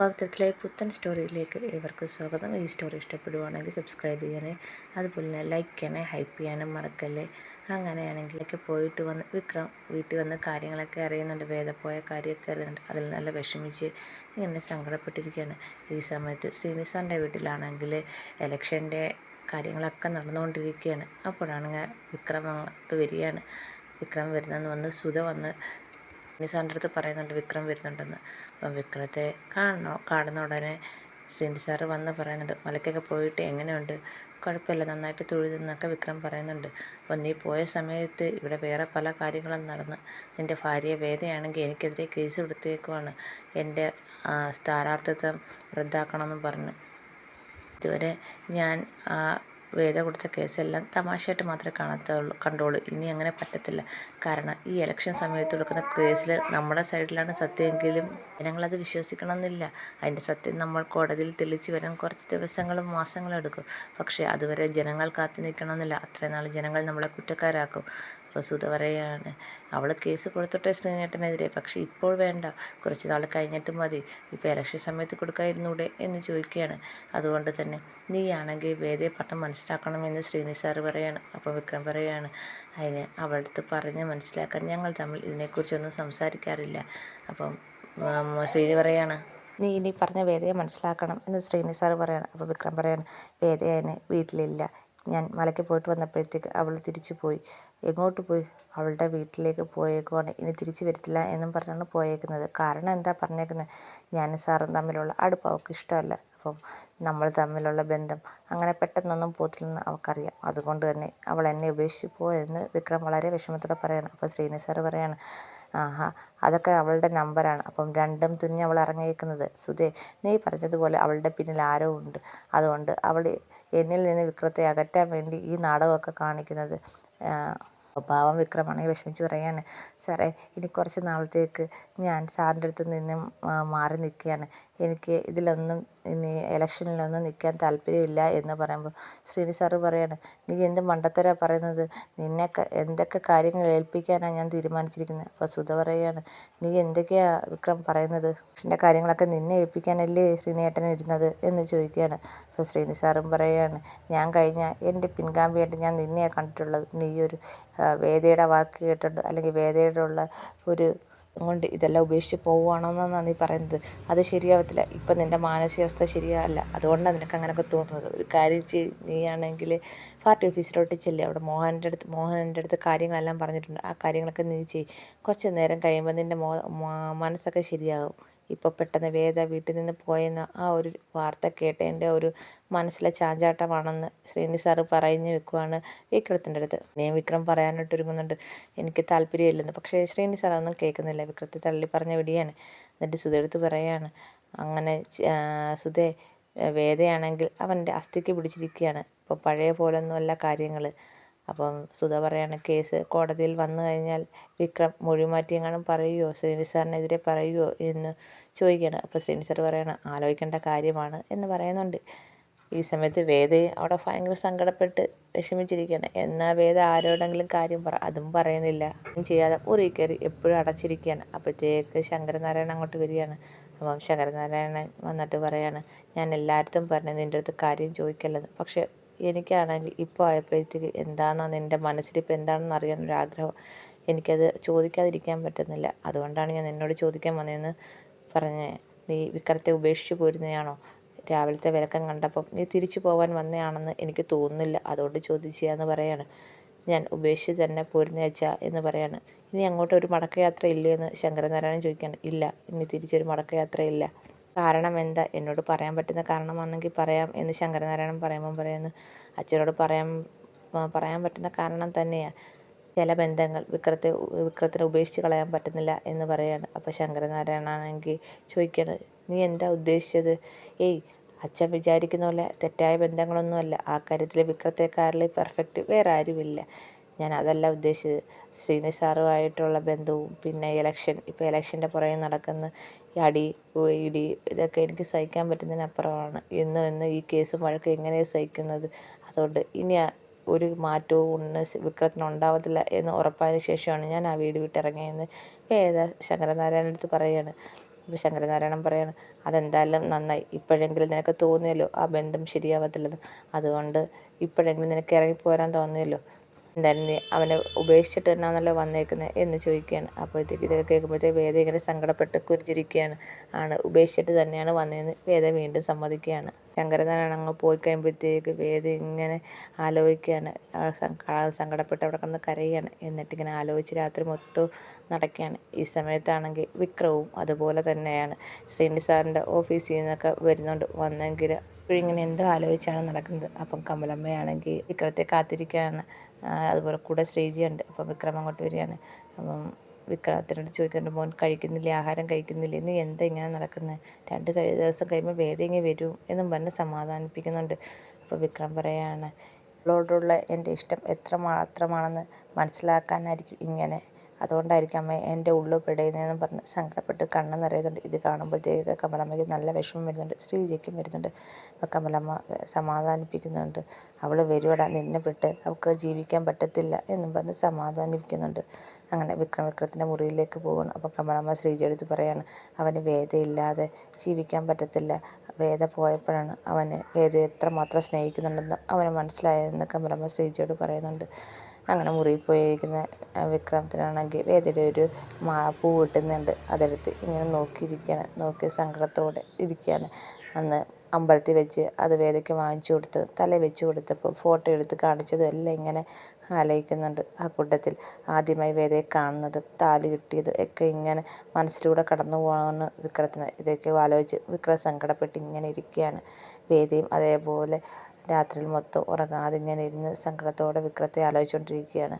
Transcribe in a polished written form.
ഭാരതത്തിലെ പുത്തൻ സ്റ്റോറിയിലേക്ക് ഏവർക്കും സ്വാഗതം. ഈ സ്റ്റോറി ഇഷ്ടപ്പെടുവാണെങ്കിൽ സബ്സ്ക്രൈബ് ചെയ്യണേ, അതുപോലെ തന്നെ ലൈക്ക് ചെയ്യണേ, ഹൈപ്പ് ചെയ്യാനും മറക്കല്ലേ. അങ്ങനെയാണെങ്കിലൊക്കെ പോയിട്ട് വന്ന് വിക്രം വീട്ടിൽ വന്ന് കാര്യങ്ങളൊക്കെ അറിയുന്നുണ്ട്, വേദ പോയ കാര്യമൊക്കെ അറിയുന്നുണ്ട്. അതിൽ നല്ല വിഷമിച്ച് ഇങ്ങനെ സങ്കടപ്പെട്ടിരിക്കുകയാണ്. ഈ സമയത്ത് ശ്രീനിസാറിൻ്റെ വീട്ടിലാണെങ്കിൽ എലക്ഷൻ്റെ കാര്യങ്ങളൊക്കെ നടന്നുകൊണ്ടിരിക്കുകയാണ്. അപ്പോഴാണ് വിക്രം അങ്ങോട്ട് വരികയാണ്. വിക്രം വരുന്നതെന്ന് വന്ന് സുധ വന്ന് ശ്രീനിസാറിൻ്റെ അടുത്ത് പറയുന്നുണ്ട് വിക്രം വരുന്നുണ്ടെന്ന്. അപ്പം വിക്രത്തെ കാണുന്ന ഉടനെ ശ്രീനി സാറ് വന്ന് പറയുന്നുണ്ട്, മലയ്ക്കൊക്കെ പോയിട്ട് എങ്ങനെയുണ്ട്? കുഴപ്പമില്ല, നന്നായിട്ട് തൊഴുതെന്നൊക്കെ വിക്രം പറയുന്നുണ്ട്. അപ്പം നീ പോയ സമയത്ത് ഇവിടെ വേറെ പല കാര്യങ്ങളും നടന്ന്, നിൻ്റെ ഭാര്യ വേദയാണെങ്കിൽ എനിക്കെതിരെ കേസ് കൊടുത്തേക്കുവാണ്, എൻ്റെ സ്ഥാനാർത്ഥിത്വം റദ്ദാക്കണമെന്നും പറഞ്ഞു. ഇതുവരെ ഞാൻ വേദ കൊടുത്ത കേസെല്ലാം തമാശയായിട്ട് മാത്രമേ കണ്ടോളൂ. ഇനി അങ്ങനെ പറ്റത്തില്ല. കാരണം ഈ ഇലക്ഷൻ സമയത്ത് കൊടുക്കുന്ന കേസിൽ നമ്മുടെ സൈഡിലാണ് സത്യമെങ്കിലും ജനങ്ങളത് വിശ്വസിക്കണമെന്നില്ല. അതിൻ്റെ സത്യം നമ്മൾ കോടതിയിൽ തെളിയിച്ച് വരാൻ കുറച്ച് ദിവസങ്ങളും മാസങ്ങളും എടുക്കും. പക്ഷേ അതുവരെ ജനങ്ങൾ കാത്തു നിൽക്കണമെന്നില്ല. അത്രയും നാൾ ജനങ്ങൾ നമ്മളെ കുറ്റക്കാരാക്കും. അപ്പോൾ സുധ പറയുകയാണ്, അവൾ കേസ് കൊടുത്തോട്ടെ ശ്രീനേട്ടനെതിരെ, പക്ഷേ ഇപ്പോൾ വേണ്ട, കുറച്ച് നാൾ കഴിഞ്ഞിട്ട് മതി. ഇപ്പോൾ ഇലക്ഷൻ സമയത്ത് കൊടുക്കാതിരുന്നൂടെ എന്ന് ചോദിക്കുകയാണ്. അതുകൊണ്ട് തന്നെ നീയാണെങ്കിൽ വേദയെ പറഞ്ഞ് മനസ്സിലാക്കണമെന്ന് ശ്രീനി സാറ് പറയാണ്. അപ്പോൾ വിക്രം പറയുകയാണ്, അതിന് അവളടുത്ത് പറഞ്ഞ് മനസ്സിലാക്കാൻ ഞങ്ങൾ തമ്മിൽ ഇതിനെക്കുറിച്ചൊന്നും സംസാരിക്കാറില്ല. അപ്പം ശ്രീനി പറയാണ്, നീ ഇനി പറഞ്ഞ വേദയെ മനസ്സിലാക്കണം എന്ന് ശ്രീനി സാറ് പറയാണ്. അപ്പോൾ വിക്രം പറയാണ്, വേദയെ വീട്ടിലില്ല, ഞാൻ മലയ്ക്ക് പോയിട്ട് വന്നപ്പോഴത്തേക്ക് അവൾ തിരിച്ചു പോയി. എങ്ങോട്ട് പോയി? അവളുടെ വീട്ടിലേക്ക് പോയേക്കുവാണ്, ഇനി തിരിച്ചു വരത്തില്ല എന്നും പറഞ്ഞാണ് പോയേക്കുന്നത്. കാരണം എന്താ പറഞ്ഞേക്കുന്നത്, ഞാനും സാറും തമ്മിലുള്ള അടുപ്പം അവൾക്ക് ഇഷ്ടമല്ല. അപ്പം നമ്മൾ തമ്മിലുള്ള ബന്ധം അങ്ങനെ പെട്ടെന്നൊന്നും പോത്തില്ലെന്ന് അവൾക്കറിയാം. അതുകൊണ്ട് തന്നെ അവൾ എന്നെ ഉപേക്ഷിച്ച് പോയെന്ന് വിക്രം വളരെ വിഷമത്തോടെ പറയണം. അപ്പോൾ ശ്രീനി സാറ് പറയാണ്, ആഹാ, അതൊക്കെ അവളുടെ നമ്പറാണ്. അപ്പം രണ്ടും തുന്നി അവൾ ഇറങ്ങിയേക്കുന്നത്. സുധേ, നീ പറഞ്ഞതുപോലെ അവളുടെ പിന്നിൽ ആരോ ഉണ്ട്. അതുകൊണ്ട് അവൾ എന്നിൽ നിന്ന് വിക്രത്തെ അകറ്റാൻ വേണ്ടി ഈ നാടകമൊക്കെ കാണിക്കുന്നത്. പാവം വിക്രമാണെങ്കിൽ വിഷമിച്ച് പറയാണ്, സാറേ, ഇനി കുറച്ച് നാളത്തേക്ക് ഞാൻ സാറിൻ്റെ അടുത്ത് നിന്നും മാറി നിൽക്കുകയാണ്. എനിക്ക് ഇതിലൊന്നും ഇനി ഇലക്ഷനിലൊന്നും നിൽക്കാൻ താല്പര്യമില്ല എന്ന് പറയുമ്പോൾ ശ്രീനി സാറ് പറയാണ്, നീ എന്ത് മണ്ടത്തരാ പറയുന്നത്? നിന്നെ എന്തൊക്കെ കാര്യങ്ങൾ ഏൽപ്പിക്കാനാണ് ഞാൻ തീരുമാനിച്ചിരിക്കുന്നത്. അപ്പോൾ സുധ പറയാണ്, നീ എന്തൊക്കെയാ വിക്രം പറയുന്നത്? ഇലക്ഷൻ്റെ കാര്യങ്ങളൊക്കെ നിന്നെ ഏൽപ്പിക്കാനല്ലേ ശ്രീനേട്ടൻ ഇരുന്നത് എന്ന് ചോദിക്കുകയാണ്. അപ്പോൾ ശ്രീനി സാറും പറയാണ്, ഞാൻ കഴിഞ്ഞ എൻ്റെ പിൻഗാമിയായിട്ട് ഞാൻ നിന്നെയാണ് കണ്ടിട്ടുള്ളത്. നീ ഒരു വേദയുടെ വാക്ക് കേട്ടിട്ടുണ്ട്, അല്ലെങ്കിൽ വേദയുടെ ഉള്ള ഒരു കൊണ്ട് ഇതെല്ലാം ഉപേക്ഷിച്ച് പോവുകയാണെന്നാണ് നീ പറയുന്നത്. അത് ശരിയാവത്തില്ല. ഇപ്പം നിൻ്റെ മാനസികാവസ്ഥ ശരിയല്ല, അതുകൊണ്ടാണ് നിനക്ക് അങ്ങനെയൊക്കെ തോന്നുന്നത്. ഒരു കാര്യം നീയാണെങ്കിൽ പാർട്ടി ഓഫീസിലോട്ട് ചെല്ലുക. അവിടെ മോഹൻ്റെ അടുത്ത് കാര്യങ്ങളെല്ലാം പറഞ്ഞിട്ടുണ്ട്. ആ കാര്യങ്ങളൊക്കെ നീ ചെയ്യും. കുറച്ച് നേരം കഴിയുമ്പോൾ നിൻ്റെ മനസ്സൊക്കെ ശരിയാകും. ഇപ്പോൾ പെട്ടെന്ന് വേദ വീട്ടിൽ നിന്ന് പോയെന്ന ആ ഒരു വാർത്ത കേട്ട് എൻ്റെ ഒരു മനസ്സിലെ ചാഞ്ചാട്ടമാണെന്ന് ശ്രീനി സാറ് പറഞ്ഞു വെക്കുവാണ് വിക്രത്തിൻ്റെ അടുത്ത്. ഇനിയും വിക്രം പറയാനായിട്ടൊരുങ്ങുന്നുണ്ട്, എനിക്ക് താല്പര്യമില്ലെന്ന്. പക്ഷേ ശ്രീനി സാർ അതൊന്നും കേൾക്കുന്നില്ല. വിക്രത്തെ തള്ളി പറഞ്ഞ വിടിയാണ്. എന്നിട്ട് സുധയെടുത്ത് പറയാണ്, അങ്ങനെ സുധേ, വേദയാണെങ്കിൽ അവൻ്റെ അസ്ഥിക്ക് പിടിച്ചിരിക്കുകയാണ്. ഇപ്പോൾ പഴയ പോലൊന്നുമല്ല കാര്യങ്ങൾ. അപ്പം സുധ പറയാണ്, കേസ് കോടതിയിൽ വന്നു കഴിഞ്ഞാൽ വിക്രം മൊഴിമാറ്റിയെങ്ങാനും പറയുമോ, ശ്രീനി സാറിനെതിരെ പറയുമോ എന്ന് ചോദിക്കുകയാണ്. അപ്പോൾ ശ്രീനി സാർ പറയാണ്, ആലോചിക്കേണ്ട കാര്യമാണ് എന്ന് പറയുന്നുണ്ട്. ഈ സമയത്ത് വേദയും അവിടെ ഭയങ്കര സങ്കടപ്പെട്ട് വിഷമിച്ചിരിക്കുകയാണ്. എന്നാൽ വേദ ആരോടെങ്കിലും കാര്യം അതും പറയുന്നില്ല. ചെയ്യാതെ മുറിയിൽ കയറി എപ്പോഴും അടച്ചിരിക്കുകയാണ്. അപ്പോഴത്തേക്ക് ശങ്കരനാരായണൻ അങ്ങോട്ട് വരികയാണ്. അപ്പം ശങ്കരനാരായണൻ വന്നിട്ട് പറയാണ്, ഞാൻ എല്ലായിടത്തും പറഞ്ഞു നിൻ്റെ അടുത്ത് കാര്യം ചോദിക്കല്ലെന്ന്. പക്ഷേ എനിക്കാണെങ്കിൽ ഇപ്പോൾ ആയപ്പോഴത്തേക്ക് എന്താണെന്ന് നിൻ്റെ മനസ്സിലിപ്പോൾ എന്താണെന്ന് അറിയാനൊരാഗ്രഹം. എനിക്കത് ചോദിക്കാതിരിക്കാൻ പറ്റുന്നില്ല. അതുകൊണ്ടാണ് ഞാൻ നിന്നോട് ചോദിക്കാൻ വന്നതെന്ന് പറഞ്ഞേ. നീ വിക്രത്തെ ഉപേക്ഷിച്ച് പോരുന്നതാണോ? രാവിലത്തെ വിലക്കം കണ്ടപ്പം നീ തിരിച്ചു പോകാൻ വന്നതാണെന്ന് എനിക്ക് തോന്നുന്നില്ല, അതുകൊണ്ട് ചോദിച്ചാന്ന് പറയാണ്. ഞാൻ ഉപേക്ഷിച്ച് തന്നെ പോരുന്ന അച്ഛാ എന്ന് പറയാണ്. ഇനി അങ്ങോട്ട് ഒരു മടക്കയാത്ര ഇല്ലേ എന്ന് ശങ്കരനാരായണൻ ചോദിക്കുകയാണ്. ഇല്ല, ഇനി തിരിച്ചൊരു മടക്കയാത്രയില്ല. കാരണം എന്താ? എന്നോട് പറയാൻ പറ്റുന്ന കാരണമാണെങ്കിൽ പറയാം എന്ന് ശങ്കരനാരായണൻ പറയുമ്പം പറയുന്നു, അച്ഛനോട് പറയാൻ പറ്റുന്ന കാരണം തന്നെയാണ്. ചില ബന്ധങ്ങൾ വിക്രത്തിനെ ഉപേക്ഷിച്ച് കളയാൻ പറ്റുന്നില്ല എന്ന് പറയാണ്. അപ്പോൾ ശങ്കരനാരായണനാണെങ്കിൽ ചോദിക്കുകയാണ്, നീ എന്താ ഉദ്ദേശിച്ചത്? ഏയ്, അച്ഛൻ വിചാരിക്കുന്ന പോലെ തെറ്റായ ബന്ധങ്ങളൊന്നുമല്ല. ആ കാര്യത്തിൽ വിക്രത്തെക്കാരിൽ പെർഫെക്റ്റ് വേറെ ആരുമില്ല. ഞാൻ അതല്ല ഉദ്ദേശിച്ചത്. ശ്രീനി സാറുമായിട്ടുള്ള ബന്ധവും പിന്നെ ഇപ്പോൾ ഇലക്ഷൻ്റെ പുറകെ നടക്കുന്ന ഈ അടി ഇടി ഇതൊക്കെ എനിക്ക് സഹിക്കാൻ പറ്റുന്നതിനപ്പുറമാണ്. ഇന്ന് ഈ കേസും വഴക്കും എങ്ങനെയാണ് സഹിക്കുന്നത്? അതുകൊണ്ട് ഇനി ഒരു മാറ്റവും വിക്രത്തിന് ഉണ്ടാവത്തില്ല എന്ന് ഉറപ്പായതിനു ശേഷമാണ് ഞാൻ ആ വീട് വിട്ടിറങ്ങിയെന്ന് ശങ്കരനാരായണൻ്റെ അടുത്ത് പറയുകയാണ്. അപ്പോൾ ശങ്കരനാരായണൻ പറയാണ്, അതെന്തായാലും നന്നായി, ഇപ്പോഴെങ്കിലും നിനക്ക് തോന്നിയല്ലോ ആ ബന്ധം ശരിയാവത്തില്ലെന്ന്, അതുകൊണ്ട് ഇപ്പോഴെങ്കിലും നിനക്ക് ഇറങ്ങിപ്പോരാൻ തോന്നിയല്ലോ, എന്തായാലും നീ അവനെ ഉപേക്ഷിച്ചിട്ട് തന്നെയാണല്ലോ വന്നേക്കുന്നത് എന്ന് ചോദിക്കുകയാണ്. അപ്പോഴത്തേക്ക് ഇതൊക്കെ കേൾക്കുമ്പോഴത്തേക്ക് വേദ ഇങ്ങനെ സങ്കടപ്പെട്ട് കുരിഞ്ഞിരിക്കുകയാണ്. ഉപേക്ഷിച്ചിട്ട് തന്നെയാണ് വന്നതെന്ന് വേദ വീണ്ടും സമ്മതിക്കുകയാണ്. ശങ്കരനാരായണൻ അങ്ങ് പോയി കഴിയുമ്പോഴത്തേക്ക് വേദ ഇങ്ങനെ ആലോചിക്കുകയാണ്. സങ്കടപ്പെട്ട് അവിടെ കിടന്ന് കരയുകയാണ്. എന്നിട്ടിങ്ങനെ ആലോചിച്ച് രാത്രി മൊത്തവും നടക്കുകയാണ്. ഈ സമയത്താണെങ്കിൽ വിക്രവും അതുപോലെ തന്നെയാണ്. ശ്രീനി സാറിൻ്റെ ഓഫീസിൽ നിന്നൊക്കെ വരുന്നുണ്ട്. വന്നെങ്കിൽ ഇപ്പോഴിങ്ങനെ എന്തോ ആലോചിച്ചാണ് നടക്കുന്നത്. അപ്പം കമലമ്മയാണെങ്കിൽ വിക്രത്തെ കാത്തിരിക്കുകയാണ്. അതുപോലെ കൂടെ ശ്രീജിയുണ്ട്. അപ്പം വിക്രം അങ്ങോട്ട് വരികയാണ്. അപ്പം വിക്രത്തിനോട് ചോദിക്കുന്നുണ്ട്, മോൻ കഴിക്കുന്നില്ലേ, ആഹാരം കഴിക്കുന്നില്ലേ, നീ എന്താ ഇങ്ങനെ നടക്കുന്നത്, 2 ദിവസം കഴിയുമ്പോൾ വേദ ഇങ്ങനെ വരും എന്നും പറഞ്ഞ് സമാധാനിപ്പിക്കുന്നുണ്ട്. അപ്പോൾ വിക്രം പറയാണ്, അവളോടുള്ള എൻ്റെ ഇഷ്ടം എത്രമാത്രമാണെന്ന് മനസ്സിലാക്കാനായിരിക്കും ഇങ്ങനെ, അതുകൊണ്ടായിരിക്കും അമ്മ എൻ്റെ ഉള്ളു പിടയുന്നതെന്ന് പറഞ്ഞ് സങ്കടപ്പെട്ട് കണ്ണ് നിറയുന്നുണ്ട്. ഇത് കാണുമ്പോഴത്തേക്ക് കമലമ്മയ്ക്ക് നല്ല വിഷമം വരുന്നുണ്ട്. ശ്രീജയ്ക്കും വരുന്നുണ്ട്. അപ്പോൾ കമലമ്മ സമാധാനിപ്പിക്കുന്നുണ്ട്. അവൾ വരുവടാ, നിന്നെ വിട്ട് അവൾക്ക് ജീവിക്കാൻ പറ്റത്തില്ല എന്നും പറഞ്ഞ് സമാധാനിപ്പിക്കുന്നുണ്ട്. അങ്ങനെ വിക്രത്തിൻ്റെ മുറിയിലേക്ക് പോവുകയാണ്. അപ്പോൾ കമലമ്മ ശ്രീജയെടുത്ത് പറയാണ്, അവന് വേദയില്ലാതെ ജീവിക്കാൻ പറ്റത്തില്ല. വേദ പോയപ്പോഴാണ് അവന് വേദയെ എത്രമാത്രം സ്നേഹിക്കുന്നുണ്ടെന്ന് അവന് മനസ്സിലായതെന്ന് കമലമ്മ ശ്രീജയോട് പറയുന്നുണ്ട്. അങ്ങനെ മുറിയിൽ പോയിരിക്കുന്ന വിക്രമത്തിനാണെങ്കിൽ വേദയുടെ ഒരു പൂ കിട്ടുന്നുണ്ട്. അതെടുത്ത് ഇങ്ങനെ നോക്കിയിരിക്കുകയാണ്. നോക്കി സങ്കടത്തോടെ ഇരിക്കുകയാണ്. അന്ന് അമ്പലത്തിൽ വെച്ച് അത് വേദയ്ക്ക് വാങ്ങിച്ചു കൊടുത്ത് തലയിൽ വെച്ച് കൊടുത്തപ്പോൾ ഫോട്ടോ എടുത്ത് കാണിച്ചതും എല്ലാം ഇങ്ങനെ ആലോചിക്കുന്നുണ്ട്. ആ കൂട്ടത്തിൽ ആദ്യമായി വേദയെ കാണുന്നതും താലി കിട്ടിയതും ഒക്കെ ഇങ്ങനെ മനസ്സിലൂടെ കടന്നു പോകാണ് വിക്രത്തിന്. ഇതൊക്കെ ആലോചിച്ച് വിക്രം സങ്കടപ്പെട്ട് ഇങ്ങനെ ഇരിക്കുകയാണ്. വേദയും അതേപോലെ രാത്രിയിൽ മൊത്തം ഉറങ്ങാതെ ഇങ്ങനെ ഇരുന്ന് സങ്കടത്തോടെ വിക്രത്തെ ആലോചിച്ചുകൊണ്ടിരിക്കുകയാണ്.